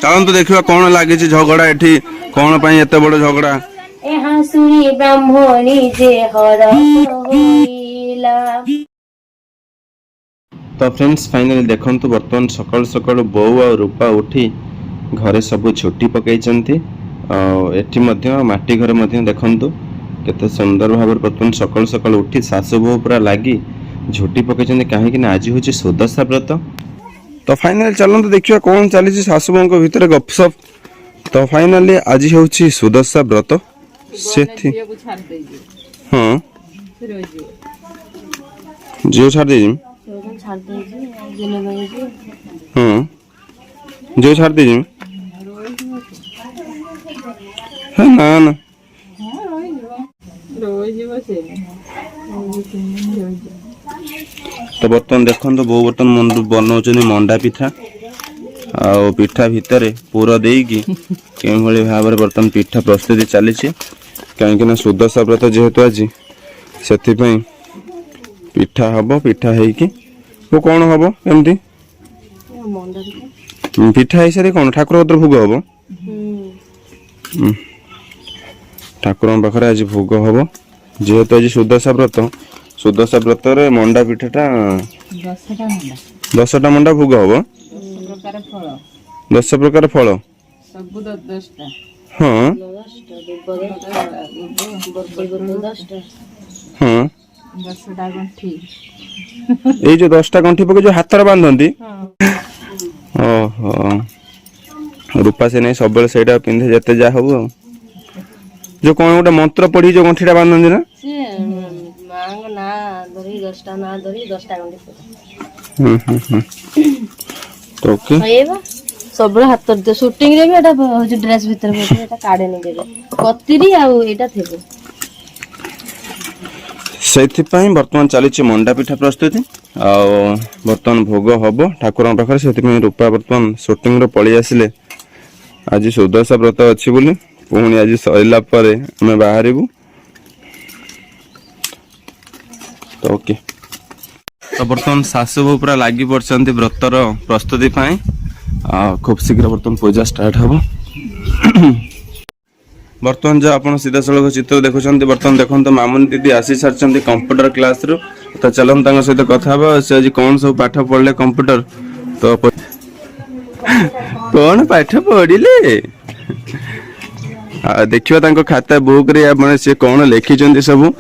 चलतु देखा कौन लगी झगड़ा एठी कौन पाई एते बड़ झगड़ा ब्राह्मणी जे हर होइला। तो फ्रेंड्स फाइनली देखंतु वर्तमान सकाल सकाल बो आ रूपा उठी घरे सब छुट्टी पकई एठी मध्य माटी घरे मध्य देखंतु केते सुंदर भाव वर्तमान सकाल सकाल उठी सासु बो पूरा लगी झुटी पकई कहीं आज हूँ सुदशा व्रत। तो फाइनली चलते देखिए कौन चली सासु बों भितर गपसप। तो फाइनली आज हूँ सुदशा व्रत से हाँ झील छाड़ दे हाँ झील छाड़ दे ना ना तो बर्तमान देखो बो बर्तमान बनाऊँ मंडा पिठा आ पिठा भितर पूरा देकी के भाव में बर्तमान पिठा प्रस्तुति चली कहीं सुदशा व्रत जेहेतु आज से पिठा हम पिठा होगी वो कौन हम एमती पिठा हो सारी कौन ठाकुर भोग हम ठाकुर पाखे आज भोग हम जेहेतु आज सुदशा व्रत मंडा पिठाटा 10टा मंडा भोग हम 10 प्रकार फल हाँ हाँ ये जो 10टा गंठी पके जो हाथ बांधती ओहो रूपा से नहीं सब से पिंधे जिते जा हब जो कौन गोटे मंत्र पढ़ी जो गंठीटा बांधती ना तो सब हाथ शूटिंग रे भी एटा ड्रेस भीतर एटा काढे नहीं देबे कतिरी आ एटा थेबे से बर्तमान चली मंडा पिठा प्रस्तुति बर्तमान भोग हम ठाकुर पाखे से रूपा बर्तमान शूटिंग पलि आसिले आज सुदशा व्रत अच्छी बोली पुणी आज सरला आम बाहर तो ओके। तो बर्तमान सासु बो पूरा लगी पड़ते व्रतर प्रस्तुति खूब शीघ्र बर्तमान पूजा स्टार्ट हम बर्तमान जो आप सीधा सड़क चित्र देखुं बर्तमान देखो मामुनी दीदी आसी सारी कंप्यूटर क्लास रू तो चलते सहित कथा से आज कौन सब पाठ पढ़ले कंप्यूटर तो कौन पाठ पढ़ले देखिए खाता बुक रे मैंने सी कौन लिखिं सब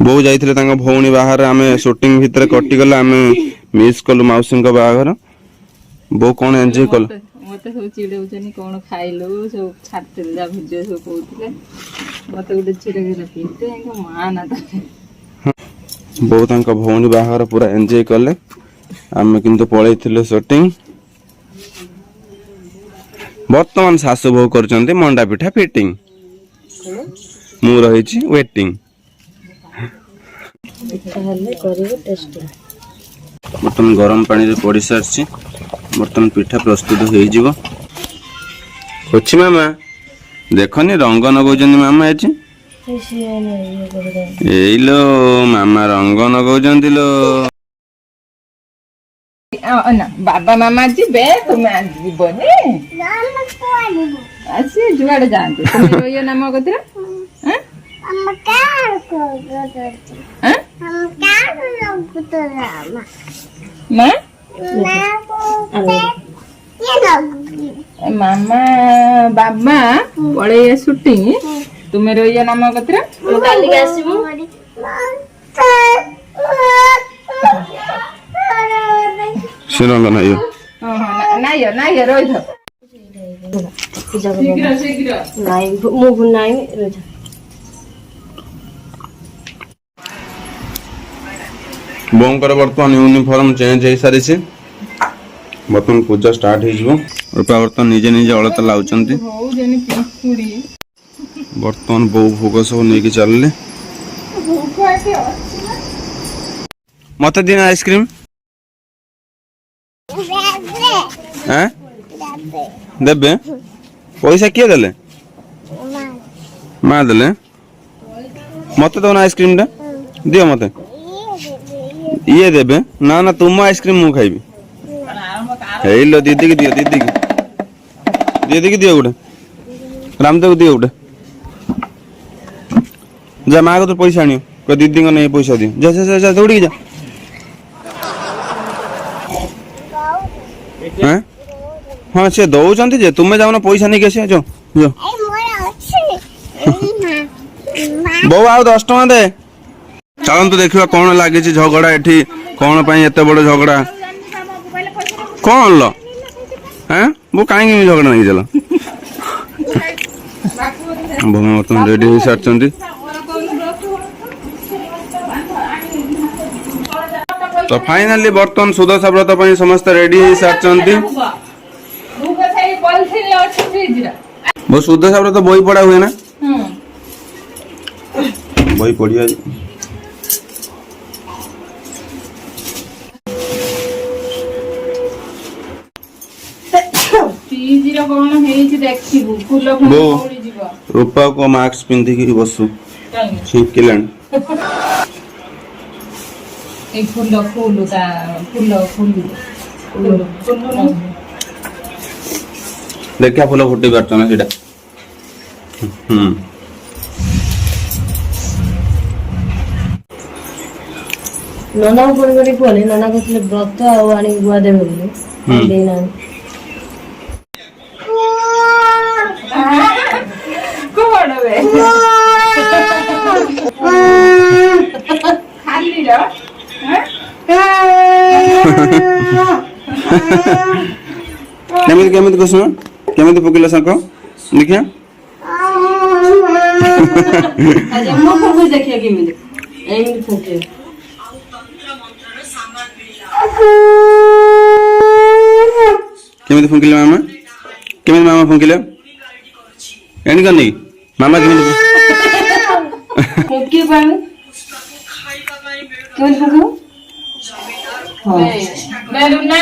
बो जाइए भौणी बाहर आम शूटिंग भितर कटिगला आम मिस कलु मौसी बाहर बो कौन एंजॉय कल मते सब चिड़ौचनी कौन खाइलु सब छाड़ते जा वीडियो सब कहउतले मते गुटे चिड़े गेला पिते मां ना बो तांका भौणी बाहर पूरा एंजॉय कले आम किंतु पळैथिलु शूटिंग वर्तमान सासु बो करचंती मंडा पिठा फिटिंग मु रहिछि वेटिंग बर्तमान गरम पानी रे पड़ी सारछि बर्तमान पिठा प्रस्तुत हो मामा देखनी रंग नगौचंदी मामा आज लो मामा रंग नगौचंदी लो ना बाबा मामा जीबे तुमे जीवनी आसी जुआड़े जानते तुम रोइयो नाम कथिरा हैं हम कार को हैं हम कार को तो रामा मां मामा बाबा पड़े शूटिंग तुम्हें रोइया नाम कतरा काली आसीबो सुनंग नायो नायो नायो रोइ थ शीघ्र शीघ्र नाइ मु नाइ रोइ थ बोंकर बर्तमान यूनिफॉर्म चेंज हो सारी बर्तमान पूजा स्टार्ट हो रूपा बर्तमान निजे निजे अलता लाउचंती बर्तमान बो भोग सब नहीं चलले मत दिन आइसक्रीम देबे पैसा किए देले माँ देले मत दो ना आइसक्रीम टा दियो मत ये देबे ना ना तुम आइसक्रीम मु खाइबी हे लो दीदी की दियो दीदी की दियो गोटे रामदेव दियो गोटे जा माँ को तो पैसा आनियो को दीदी को नहीं पैसा दियो जा जा जा दौड़ी जा हैं हाँ से दौरान जे तुम्हें जाओ ना पैसा नहीं कैसे जो जो बहु आ 10 टका दे चलतु देखा कौन लगे झगड़ा एठी कौन एत बड़ झगड़ा कौन लो हैं वो कहीं झगड़ा नहीं चलो भूमि बर्तमान रेडी हो सारी तो फाइनाली बर्तमान सुदशा व्रत समस्त रेडी हो सारी वो सुदशा व्रत बही पढ़ा हुए ना बही पढ़िया रूपा को मास्क पिंधिकी बसु छिपकिलान देखा फुल फुटे पार्छ ना सीटा नना फोन करी कहले नना कहले व्रत आनी गुआ देवे बोली देना खाली रो केमित कसम केमित पकिला सको देखिया अच्छा मो को देखिया केमित एमित फुके केमित फुकिला मामा फुकिला एनी करनी मामा केमित फुकी पान केमित फुको हां मैं रुना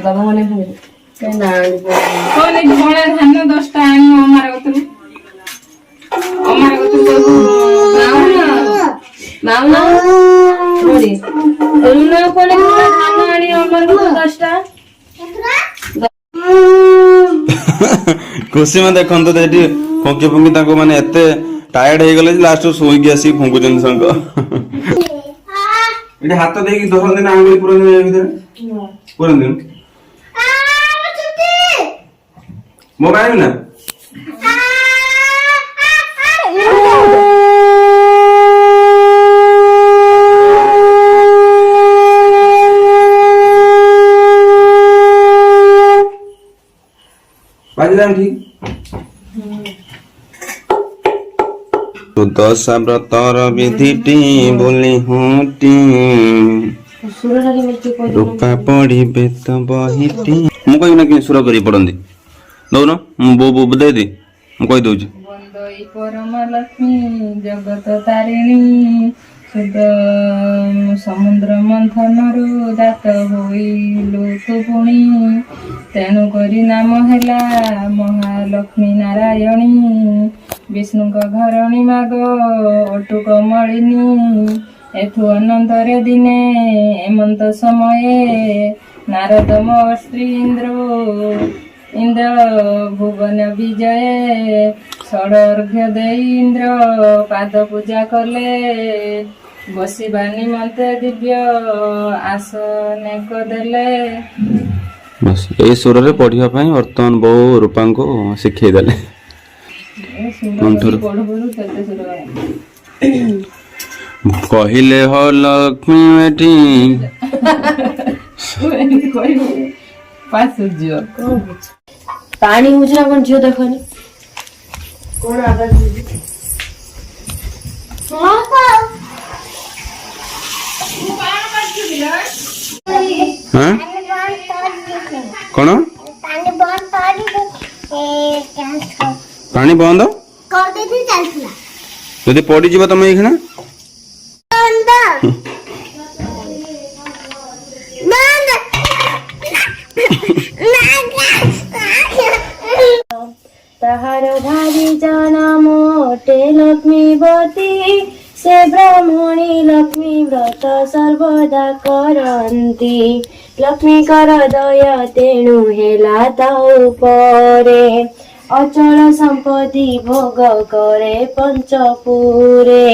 बाबा मने फुके कहीं ना कौन एक बड़ा धान 10 टा आनी हमारे गतु मामा बोली रुना कोने धान आनी हमारे गतु 10 टा खुशी में देखन तो देटी फंकी फंकी ताको माने एते टायर्ड हे गले लास्ट सोई गया सी फंकु जन संग इटे हाथ दे कि 10 दिन आंगुली पुरन दे भीतर पुरन दिन मोबाइल ना बाजी ठीक सुदशा व्रतर विधिटी बोली हुटी रूपा पढ़ी बेत बहिटी मु कहि ना कि सुर करी पड़ंदी दौन बो बो दे दी मु कहि दउची वंदई परम लक्ष्मी जगत तारिणी सुद समुद्र मंथनरु दात होइलु तु पुणी तेणु करी नाम हैला महालक्ष्मी नारायणी विष्णु घरणी माग अटुक मलिनी एथु अनंतरे दिने एमंत समये नारद श्री इंद्र भुवन विजय षडर्घ्य दे इंद्र पाद पूजा कले बसिबा निमंते दिव्य आसन देले बस ए सुर रे पढ़िया पई वर्तमान बहु रूपा को सिखै देले कहिले हो लक्ष्मी बेटी पानी मुझे कौन झियो देखनी कौन आवाज हाँ कौन पानी बंद जदि पड़ी जीव तुम ये ताहार भारी जाना मोटे लक्ष्मीवती से ब्राह्मणी लक्ष्मी व्रत सर्वदा करन्ति लक्ष्मी कर दया तेणु हेला ताउ परे अचल संपत्ति भोग करे पंचपुरे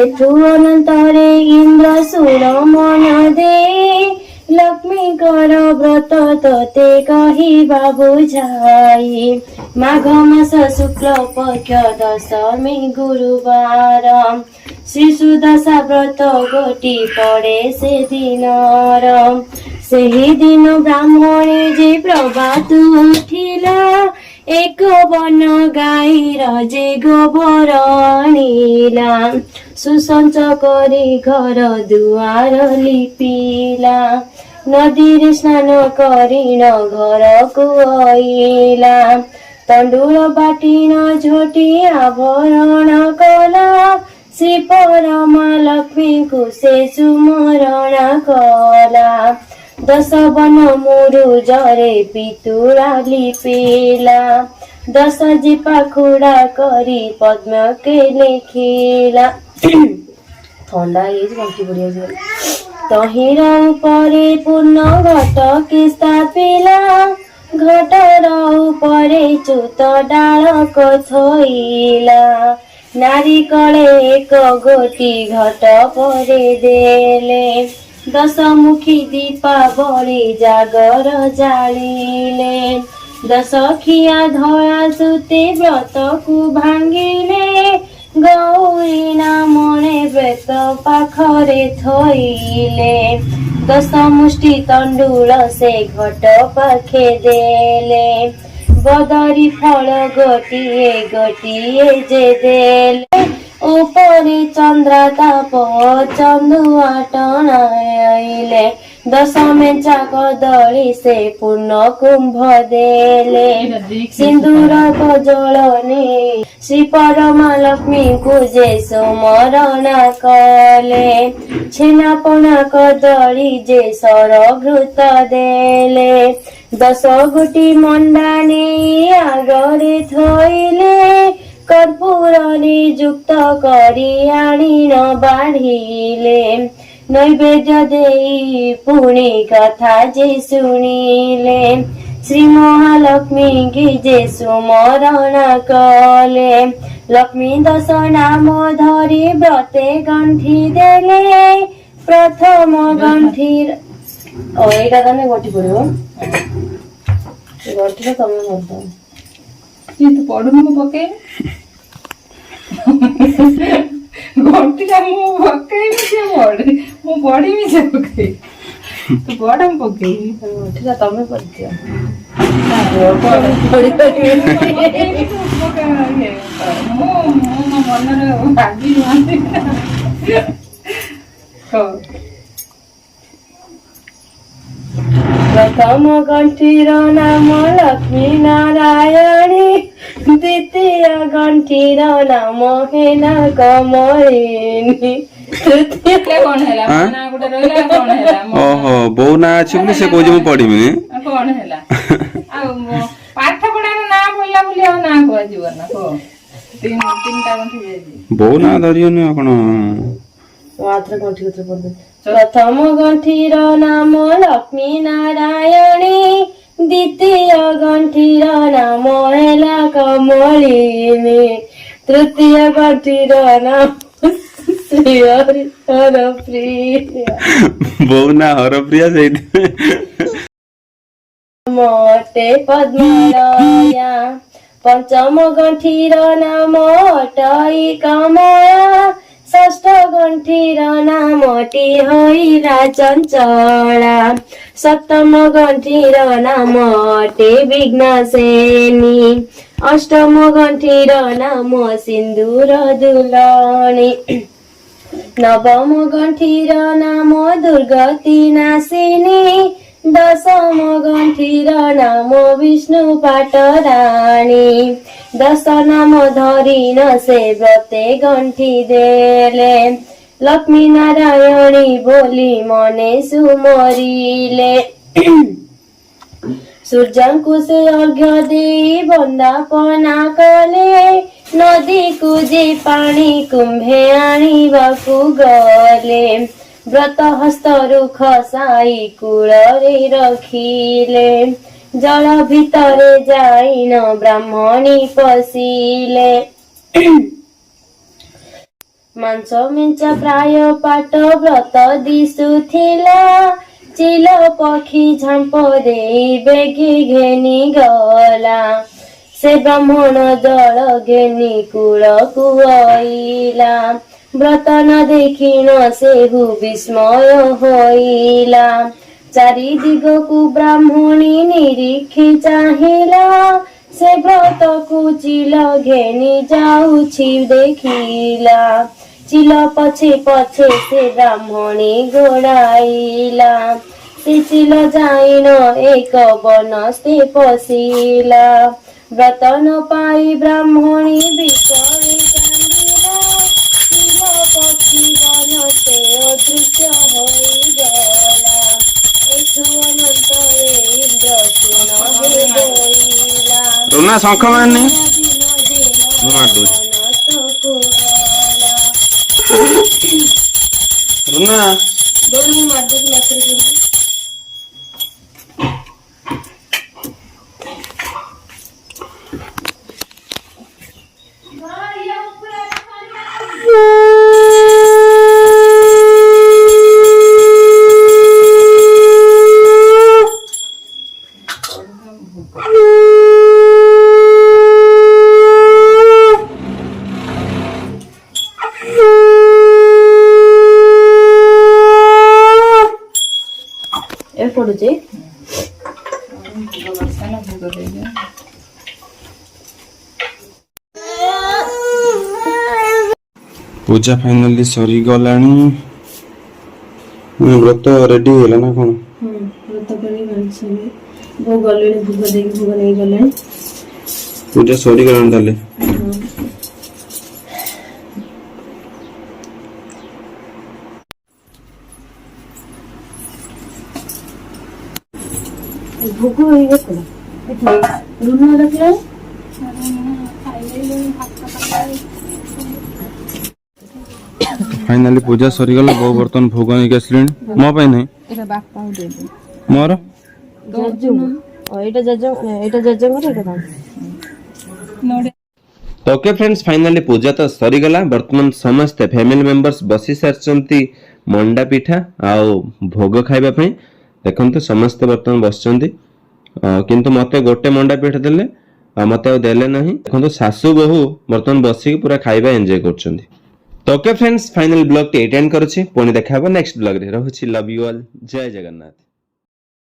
एठु अनंतरे इंद्र सुर मन दे लक्ष्मी कर व्रत तते कहिबा बुझाई माघ मास शुक्ल पक्ष दशमी गुरुवार शिशु दशा व्रत गोटी पड़े से दिनर सेही दिन ब्राह्मणे जे प्रभात उठिला एक वन गाईर जे गोबर आनिला सुसंच करी घर दुआर लिपिला नदी स्नान करिन घर को आइला तंडुल बाटिन झोटी आभरण कला श्री परमा लक्ष्मी को से सुमरण कला दश वन मुरु जरे पितुरा लिपिला दश जीपा खुड़ा करी पद्म के लेखिला थंडा ये बाकी बढ़िया तहिर उपरे पूर्ण घट के स्थापिला घटर उपरे चुत डालक थोइला नारिकले एक गोटी घट परे देले दशमुखी दीपावली जागर जालिले दशखिया धरा सुते व्रत को भांगिले गौरी नामणे व्रत पाखरे थोइले दश मुष्टि तंडुल से घट पाखे देले बदरी फल गोटिए गोटिए जे देले उपरी चंद्र ताप चंदुआ टणाइले दश मेचा कदली से पूर्ण कुंभ देले सिंदूर कजलने श्री परमा लक्ष्मी को जे सुमरण कले छेना पणा कदली जे सरघृत देले दश गोटी मंडाने आगरे थोइले कर्पूर नियुक्त करी आनिन बाढ़िले नैवेद्य देई पुणी कथा जे शुणिले श्री महालक्ष्मी की जे सुमरण कले लक्ष्मी दश नाम धरी व्रते गंठी देले प्रथम गंठीर एटा तमे गोटी पड़ो गोटी तमे करदो तू पढ़ुन मु पके घंटी का मु पके से पढ़े मु पढ़ी मी से पके तू पढ़ हम पके ठीक है तमे पढ़ दिया मो मन भागी प्रथम गंठीर नाम लक्ष्मी नारायणी द्वितीय गंठीर नाम हेना कमलिनी तृतीय कौन हैला ना गुटे रहला कौन हैला ओहो बो ना अछि बोली से कोजे मु पढिबी कौन हैला आ पाठ पढ़ार ना बोलला बोली आ ना को जीवन ना को तीनटा गंठी देजी बो ना धरियो ने आपण मात्र गंठी उतर पड़ प्रथम गंठीर नाम लक्ष्मी नारायणी द्वितीय गंठीर नाम हेला कमलिनी तृतीय गंठीर नाम श्री हर प्रिया बो ना हर प्रिया से मोटे पद्मलया पंचम गंठीर नाम अटई कमया षष्ठ गंठीर नामटी हईरा चंचला सप्तम गंठीर नाम अटे विघ्नसेनी अष्टम गंठीर नाम सिंदूर दुलनी नवम गंठीर नाम दुर्गति नाशिनी दशम गंठीर नाम विष्णु पाटराणी दश नाम धरी न से व्रते गंठी देले लक्ष्मी नारायणी बोली मने सुमरिले सूर्यंकु से अर्घ्य दे वंदापना कले नदी को जे पानी कुंभे आनिबाकु गले व्रत हस्तरु खसाई कूଳରେ रखिले जल भितरे जाइन ब्राह्मणी पशिले मांस मेंचा प्राय पाट व्रत दिशुथिला चिल पक्षी झांप देई बेगी घेनी गला से ब्राह्मण जल घेनी कूलकु आइला व्रत न देखिन सेहु विस्मय होइला चारि दिगकु ब्राह्मणी निरीक्षी चाहिला से व्रत को चिल घेनी जाउछि देखिला चिल पछे पछे से ब्राह्मणी गोड़ाइला से चिल जाइन एक बनस्ते पशिला व्रत न पाई ब्राह्मणी विकळे कांदिला चिल पक्षी बनस्ते अदृश्य होइगला एथु अनंतरे इंद्र सुन होइला रुना शंख मारनी रुना दोनों मार दे लकड़ी ए पड़ुचे पूजा फाइनली सरी गलानी व्रत रेडी होला ना कोन व्रत करी मानसी वो गले भोग देख भोग नहीं गले पूजा सरी गलानी ताले भोग होई गला एठो रुना रखले फाइनली पूजा सरी गला बहु बर्तन भोग नहीं आसले मो पाई नहीं एटा बापा दे दे मोर जज्जु एटा जज्जु एटा जज्जंगर एटा दाम नोडे तो ओके फ्रेंड्स फाइनली पूजा तो सरी गला वर्तमान समस्त फैमिली मेंबर्स बसी सारचंती मंडा पिठा आउ भोग खाइबा पई देखंतु समस्त वर्तमान बसचंती किंतु मते गोटे मंडा पिठा देले मते देले नहीं देखंतु सासू बहु वर्तमान बसी पूरा खाइबा एंजॉय करचंती तो okay friends final blog T and करूची पुणी देखा नेक्स्ट ब्लॉग रे रहूची लव यू ऑल जय जगन्नाथ।